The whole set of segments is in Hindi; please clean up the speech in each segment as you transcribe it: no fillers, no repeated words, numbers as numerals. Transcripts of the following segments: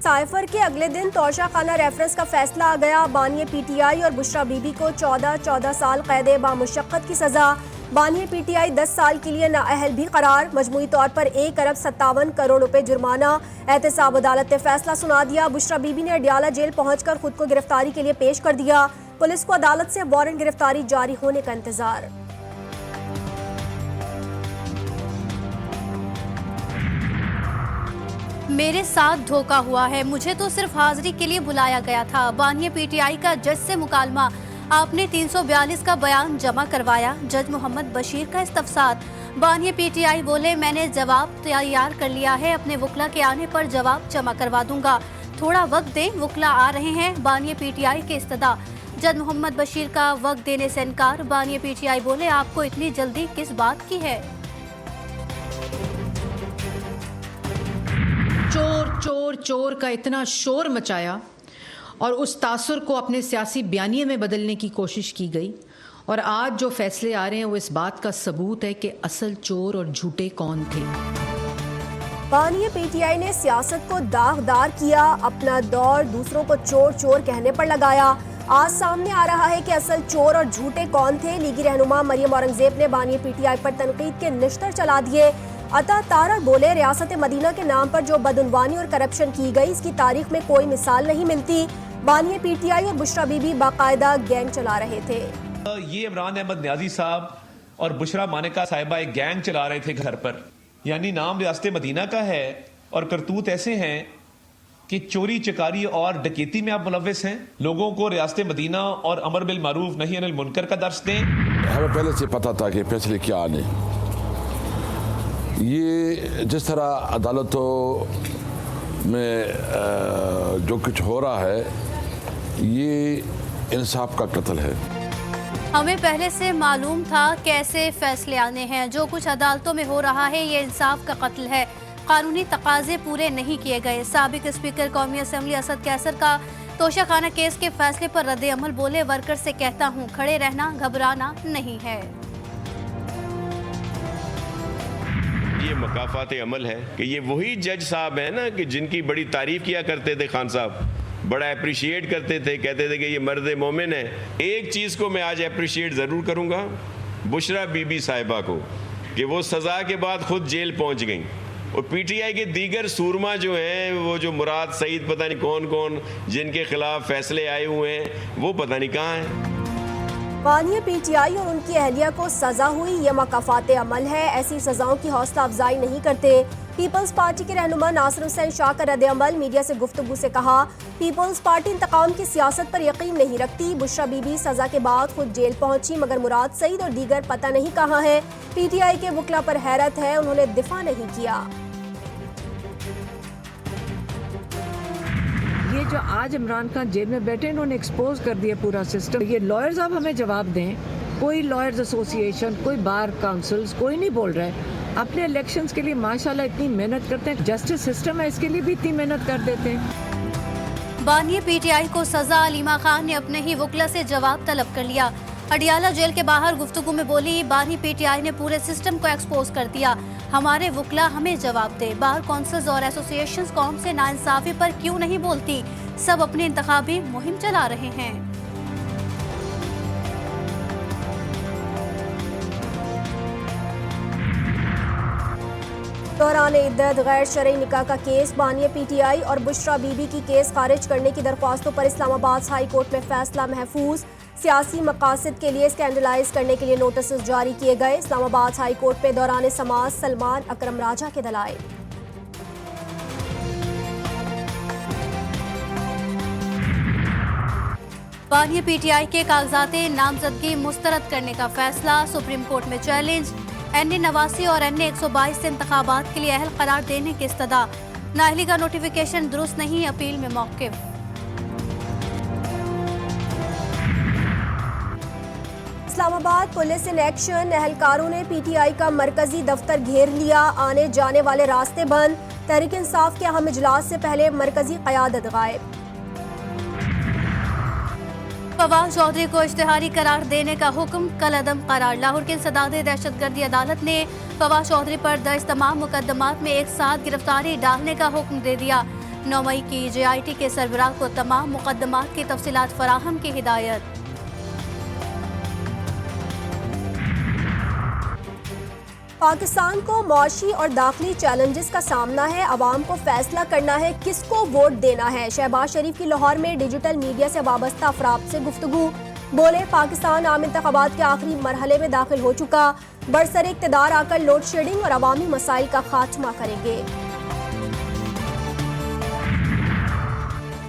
साइफर के अगले दिन तोशा खाना रेफरेंस का फैसला आ गया। बानिए पीटीआई और बुशरा बीबी को 14 साल कैद बामुशक्कत की सजा। बानिए पीटीआई 10 साल के लिए नाअहल भी करार। मजमूई तौर पर 1 अरब 57 करोड़ रुपए जुर्माना। एहतसाब अदालत ने फैसला सुना दिया। बुशरा बीबी ने अडियाला जेल पहुंचकर खुद को गिरफ्तारी के लिए पेश कर दिया। पुलिस को अदालत से वारंट गिरफ्तारी जारी होने का इंतजार। मेरे साथ धोखा हुआ है, मुझे तो सिर्फ हाजिरी के लिए बुलाया गया था। बानिए पीटीआई का जज से मुकालमा, आपने 342 का बयान जमा करवाया। जज मोहम्मद बशीर का इस्तफसार। बानिए पीटीआई बोले, मैंने जवाब तैयार कर लिया है, अपने वकला के आने पर जवाब जमा करवा दूंगा, थोड़ा वक्त दें, वकला आ रहे हैं। बानिए पीटीआई के इस्तदा। जज मोहम्मद बशीर का वक्त देने से इनकार। बानिए पीटीआई बोले, आपको इतनी जल्दी किस बात की है? चोर चोर चोर का इतना शोर मचाया और उस तासुर को अपने सियासी बयानिए में बदलने की कोशिश की गई, और आज जो फैसले आ रहे हैं वो इस बात का सबूत है कि असल चोर और झूठे कौन थे। बानिए पीटीआई ने सियासत को दागदार किया, अपना दौर दूसरों को चोर चोर कहने पर लगाया। आज सामने आ रहा है कि असल चोर और झूठे कौन थे। लीगी रहनुमा मरियम औरंगजेब ने बानिए पीटीआई पर तनकीद के निश्तर चला दिए। अता तारा बोले, रियासत मदीना के नाम पर जो बदउनवानी और करप्शन की गई, इसकी तारीख में कोई मिसाल नहीं मिलती। बानिए पीटीआई और बुशरा बीबी बाकायदा गैंग चला रहे थे। ये इमरान अहमद न्याजी साहब और बुशरा मानिका साहिबा एक गैंग चला रहे थे घर पर। यानी नाम रियासत मदीना का है और करतूत ऐसे हैं कि चोरी चकारी और डकैती में आप मुलव्विस हैं। लोगों को रियासत मदीना और अमर बिल मारूफ नही अनिल मुनकर का दर्स दें। हमें पहले से पता था कि फैसले क्या आने। ये जिस तरह अदालतों में जो कुछ हो रहा है, ये इंसाफ का कत्ल है। हमें पहले से मालूम था कैसे फैसले आने हैं। जो कुछ अदालतों में हो रहा है ये इंसाफ का कत्ल है। कानूनी तकाजे पूरे नहीं किए गए। साबिक स्पीकर कौमी असम्बली असद कैसर का तोशा खाना केस के फैसले पर रद्द अमल। बोले, वर्कर से कहता हूँ, खड़े रहना, घबराना नहीं है। ये मकाफात अमल है कि ये वही जज साहब हैं ना कि जिनकी बड़ी तारीफ किया करते थे खान साहब, बड़ा अप्रिशिएट करते थे, कहते थे कि ये मर्द मोमिन है। एक चीज़ को मैं आज अप्रिशिएट ज़रूर करूँगा, बुशरा बीबी साहिबा को, कि वो सज़ा के बाद खुद जेल पहुँच गई। और पीटीआई के दीगर सूरमा जो हैं, वो जो मुराद सईद पता नहीं कौन कौन जिनके खिलाफ फैसले आए हुए हैं, वो पता नहीं कहाँ हैं। बानिए पीटीआई और उनकी अहलिया को सजा हुई, ये मकाफात अमल है। ऐसी सजाओं की हौसला अफजाई नहीं करते। पीपल्स पार्टी के रहनुमा नासिर हुसैन शाह का रद्द अमल। मीडिया से गुफ्तगू से कहा, पीपल्स पार्टी इंतकाम की सियासत पर यकीन नहीं रखती। बुशरा बीबी सजा के बाद खुद जेल पहुंची, मगर मुराद सईद और दीगर पता नहीं कहाँ है। पीटीआई के वकला पर हैरत है, उन्होंने दिफा नहीं किया। ये जो आज इमरान खान जेल में बैठे, इन्होंने एक्सपोज कर दिया पूरा सिस्टम। ये लॉयर्स अब हमें जवाब दें। कोई लॉयर्स एसोसिएशन, कोई बार काउंसिल्स, कोई नहीं बोल रहा है। अपने इलेक्शंस के लिए माशाल्लाह इतनी मेहनत करते हैं, जस्टिस सिस्टम है इसके लिए भी इतनी मेहनत कर देते हैं। बानिए पीटीआई को सजा। अलीमा खान ने अपने ही वकला से जवाब तलब कर लिया। अडियाला जेल के बाहर गुफ्तगू में बोली, बानी पीटीआई ने पूरे सिस्टम को एक्सपोज कर दिया, हमारे वकला हमें जवाब दे। बार काउंसिल्स और एसोसिएशंस कौम से नाइंसाफी पर क्यों नहीं बोलती? सब अपनी इंतखाबी मुहिम चला रहे हैं। दौरान इद्दत गैर शरई निकाह का केस। बानिए पीटीआई और बुशरा बीबी की केस खारिज करने की दरख्वास्तों पर इस्लामाबाद हाई कोर्ट में फैसला महफूज। सियासी मकासद के लिए स्कैंडलाइज करने के लिए नोटिस जारी किए गए। इस्लामाबाद हाई कोर्ट में दौरान समाज सलमान अकरम राजा के दलाइल। बानिए पीटीआई के कागजात नामजदगी मुस्तरद करने का फैसला। सुप्रीम कोर्ट में चैलेंज। NA 89 और NA 122 से इंतखाबात के लिए अहल करार देने की इस्तदा। नाअहली का नोटिफिकेशन दुरुस्त नहीं, अपील में मौक़िफ़। Islamabad police in action. एहलकारों ने पीटीआई का मरकजी दफ्तर घेर लिया, आने जाने वाले रास्ते बंद। तहरीक इंसाफ के अहम इजलास से पहले मरकजी क़यादत गायब। फवाद चौधरी को इश्तिहारी करार देने का हुक्म, कल अदम करार। लाहौर के इंसदाद दहशतगर्दी अदालत ने फवाद चौधरी पर दर्ज तमाम मुकदमात में एक साथ गिरफ्तारी डालने का हुक्म दे दिया। 9 मई की JIT के सरबराह को तमाम मुकदमात की तफसीलात फराहम की हिदायत। पाकिस्तान को मौशी और दाखिली चैलेंजेस का सामना है, अवाम को फैसला करना है किसको वोट देना है। शहबाज शरीफ की लाहौर में डिजिटल मीडिया से वाबस्ता अफराद से गुफ्तगू, बोले पाकिस्तान आम इंतखाबात के आखिरी मरहले में दाखिल हो चुका, बरसर इक़्तिदार आकर लोड शेडिंग और अवामी मसाइल का खात्मा करेंगे।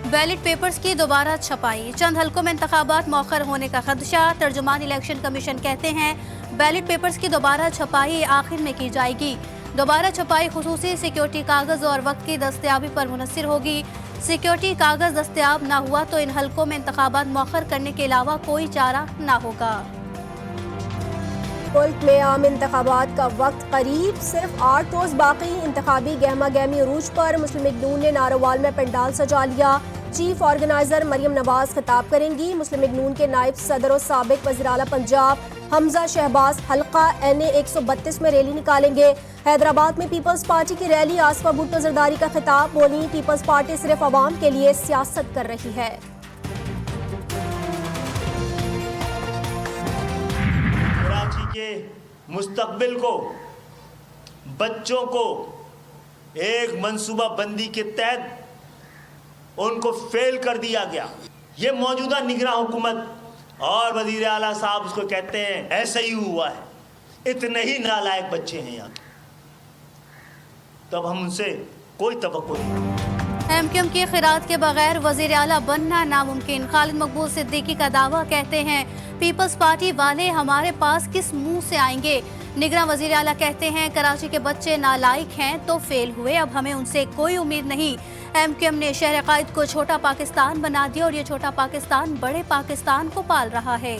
बैलेट पेपर्स की दोबारा छपाई, चंद हल्कों में इंतखाबात मौखर होने का खदशा। तर्जुमान इलेक्शन कमीशन कहते हैं बैलेट पेपर्स की दोबारा छपाई आखिर में की जाएगी। दोबारा छपाई खुसूसी सिक्योरिटी कागज और वक्त की दस्तयाबी पर मुनस्सिर होगी। सिक्योरिटी कागज दस्तयाब न हुआ तो इन हल्कों में इंतखाबात मौखर करने के अलावा कोई चारा न होगा। मुल्क में आम इंतखाबात का वक्त करीब, सिर्फ 8 रोज बाकी। इंतखाबी गहमा गहमी अरूज पर मुस्लिम लीग नून ने नारोवाल में पंडाल सजा लिया। चीफ ऑर्गेनाइजर मरियम नवाज खिताब करेंगी। मुस्लिम लीग नून के नायब सदर और साबिक वज़ीर आला पंजाब हमजा शहबाज हल्का NA 132 में रैली निकालेंगे। हैदराबाद में पीपल्स पार्टी की रैली, आसफा भुट्टो जरदारी का खिताब, बोली पीपल्स पार्टी सिर्फ अवाम के लिए सियासत कर रही है। कराची के मुस्तकबिल को, बच्चों को एक मंसूबा बंदी के तहत उनको फेल कर दिया गया। ये मौजूदा निगरान हुकूमत और वजीर आला साहब उसको कहते हैं ऐसा ही हुआ है। इतने ही नालायक बच्चे हैं यहाँ, तब हम उनसे कोई तवक्को नहीं। MQM की खिरात के बगैर वजीर आला बनना नामुमकिन, खालिद मकबूल सिद्दीकी का दावा। कहते हैं पीपल्स पार्टी वाले हमारे पास किस मुंह से आएंगे। निगरान वजीर आला कहते हैं कराची के बच्चे नालायक हैं तो फेल हुए, अब हमें उनसे कोई उम्मीद नहीं। MQM ने शहर कायद को छोटा पाकिस्तान बना दिया और ये छोटा पाकिस्तान बड़े पाकिस्तान को पाल रहा है।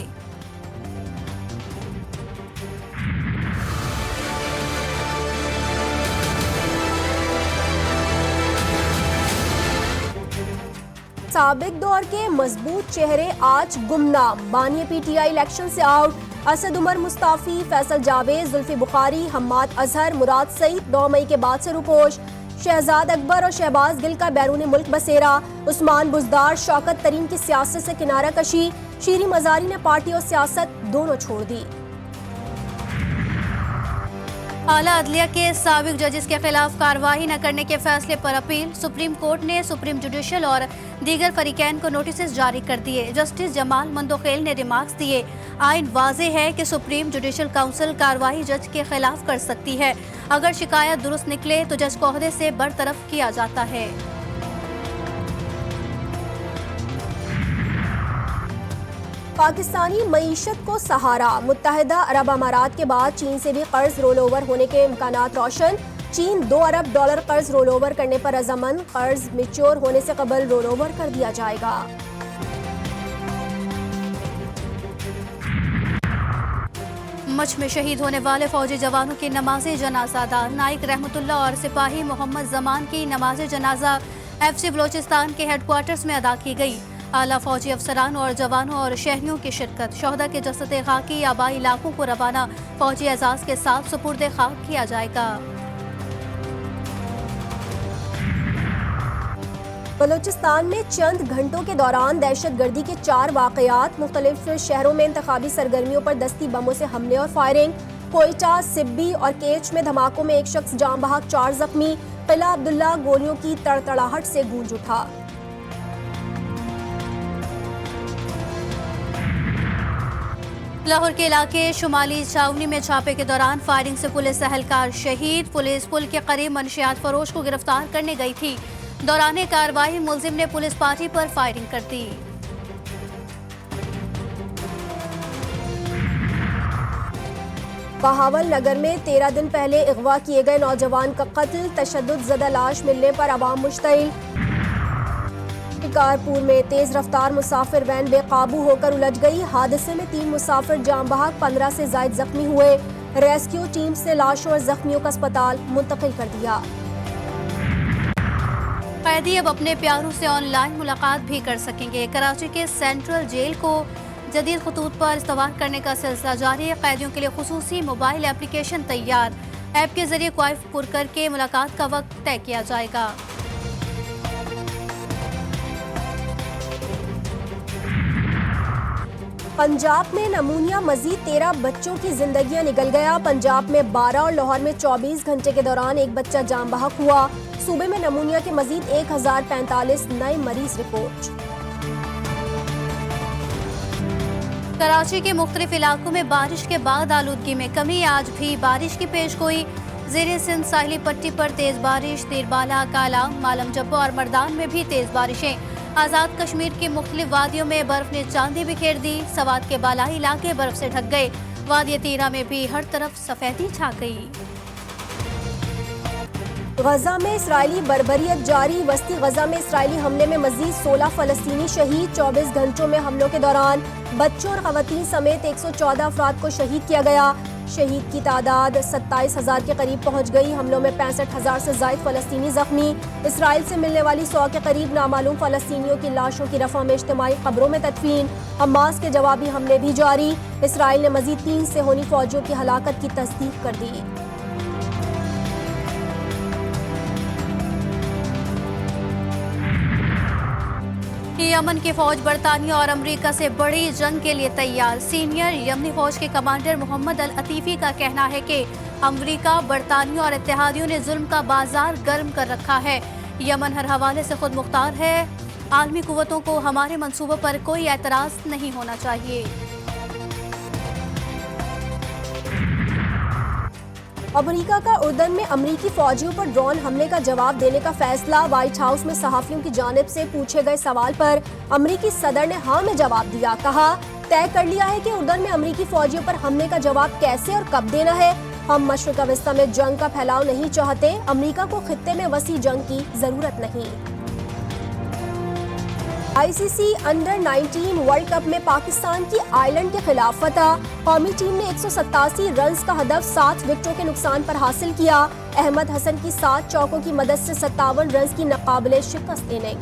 साबिक दौर के मजबूत चेहरे आज गुमनाम, बानिए PTI इलेक्शन से आउट। असद उमर मुस्ताफी, फैसल जावेद, जुल्फी बुखारी, हम्माद अजहर, मुराद सईद 9 मई के बाद से रुपोश। शहजाद अकबर और शहबाज गिल का बैरून मुल्क बसेरा। उस्मान बुजदार, शौकत तरीन की सियासत से किनारा कशी। शीरी मजारी ने पार्टी और सियासत दोनों छोड़ दी। आला अदलिया के साबिक जजेस के खिलाफ कार्रवाई न करने के फैसले पर अपील। सुप्रीम कोर्ट ने सुप्रीम जुडिशल और दीगर फरीकैन को नोटिस जारी कर दिए। जस्टिस जमाल मंदोखेल ने रिमार्क्स दिए, आइन वाज़े है कि सुप्रीम जुडिशल काउंसिल कार्रवाई जज के खिलाफ कर सकती है। अगर शिकायत दुरुस्त निकले तो जज को ओहदे से बरतरफ किया जाता है। पाकिस्तानी मईशत को सहारा, मुत्तहिदा अरब अमारात के बाद चीन से भी कर्ज रोल ओवर होने के इम्कानात रोशन। चीन $2 अरब कर्ज रोल ओवर करने पर रजामंद, कर्ज मेच्योर होने से कबल रोल ओवर कर दिया जाएगा। मच में शहीद होने वाले फौजी जवानों की नमाज जनाजा अदा। नाइक रहमतुल्लाह और सिपाही मोहम्मद जमान की नमाज जनाजा FC बलोचिस्तान के हेडक्वार्टर्स में अदा की गई। आला फौजी अफसरान और जवानों और शहरियों की शिरकत। शोहदा के जसद खाकी आबाई इलाकों को रवाना फौजी एजाज के साथ सुपुर्द खाक किया जाएगा। बलोचिस्तान में चंद घंटों के दौरान दहशतगर्दी के 4 वाकयात। मुख्तलिफ शहरों में इंतखाबी सरगर्मियों पर दस्ती बमों से हमले और फायरिंग। कोयटा, सिब्बी और केच में धमाकों में एक शख्स जान बहक, 4 जख्मी। किला अब्दुल्ला गोलियों की तड़तड़ाहट से गूंज उठा। लाहौर के इलाके शुमाली छावनी में छापे के दौरान फायरिंग से पुलिस एहलकार शहीद। पुलिस पुल के करीब मंशियात फरोश को गिरफ्तार करने गई थी। दौरान कार्रवाई मुलजिम ने पुलिस पार्टी पर फायरिंग कर दी। बहावल नगर में 13 दिन पहले अगवा किए गए नौजवान का कत्ल। तशद्दुद ज़दा लाश मिलने पर आवाम मुश्तइल। शिकारपुर में तेज रफ्तार मुसाफिर वैन बेकाबू होकर उलझ गई। हादसे में 3 मुसाफिर जान बहक, 15 से जायद जख्मी हुए। रेस्क्यू टीम से लाशों और जख्मियों का अस्पताल मुंतकिल कर दिया। कैदी अब अपने प्यारों से ऑनलाइन मुलाकात भी कर सकेंगे। कराची के सेंट्रल जेल को जदीद खतूत पर इस्तेमाल करने का सिलसिला जारी है। कैदियों के लिए खुसूसी मोबाइल एप्लीकेशन तैयार। ऐप के जरिए क्वाइफ पुर करके मुलाकात का वक्त तय किया जाएगा। पंजाब में नमूनिया मजीद 13 बच्चों की जिंदगियां निकल गया। पंजाब में 12 और लाहौर में 24 घंटे के दौरान एक बच्चा जान बहक हुआ। सूबे में नमूनिया के मजीद 1045 नए मरीज रिपोर्ट। कराची के मुख्तलिफ इलाकों में बारिश के बाद आलूदगी में कमी। आज भी बारिश की पेशगोई। ज़ेरे सिंध साहिली पट्टी पर तेज बारिश। तीरबाला, कालाम, मालम जब्बो और मर्दान में भी तेज बारिशें। आज़ाद कश्मीर की मुख्तलिफ वादियों में बर्फ ने चांदी बिखेर दी। सवात के बालाई इलाके बर्फ से ढक गए। वादी तीरा में भी हर तरफ सफेदी छा गई। गजा में इसराइली बर्बरियत जारी। वस्ती गजा में इसराइली हमले में मजीद 16 फलस्तीनी शहीद। 24 घंटों में हमलों के दौरान बच्चों और खवातीन समेत 114 अफराद को शहीद किया गया। शहीद की तादाद 27,000 के करीब पहुंच गई। हमलों में 65,000 से ज्यादा फलस्तीनी जख्मी। इसराइल से मिलने वाली 100 के करीब नामालूम फलस्तीनियों की लाशों की रफा में इज्तिमाई कब्रों में तदफीन। हमास के जवाबी हमले भी जारी। इसराइल ने मजीद 3 सेहोनी फौजियों की हलाकत की तस्दीक कर दी। यमन की फौज बरतानिया और अमेरिका से बड़ी जंग के लिए तैयार। सीनियर यमनी फौज के कमांडर मोहम्मद अल अतीफी का कहना है कि अमेरिका, बरतानिया और इत्तेहादियों ने जुल्म का बाजार गर्म कर रखा है। यमन हर हवाले से खुद मुख्तार है। आलमी कुव्वतों को हमारे मंसूबों पर कोई एतराज नहीं होना चाहिए। अमेरिका का उर्दन में अमेरिकी फौजियों पर ड्रोन हमले का जवाब देने का फैसला। व्हाइट हाउस में सहाफियों की जानिब से पूछे गए सवाल पर अमेरिकी सदर ने हाँ में जवाब दिया। कहा, तय कर लिया है कि उर्दन में अमेरिकी फौजियों पर हमले का जवाब कैसे और कब देना है। हम मशरिक़ वस्ता में जंग का फैलाव नहीं चाहते। अमेरिका को खित्ते में वसी जंग की जरूरत नहीं। आईसीसी अंडर 19 वर्ल्ड कप में पाकिस्तान की आयरलैंड के खिलाफ फतह। कौमी टीम ने 187 रन का हदफ 7 विकेटों के नुकसान पर हासिल किया। अहमद हसन की 7 चौकों की मदद से 57 रन की नाकाबिले शिकस्त इनिंग।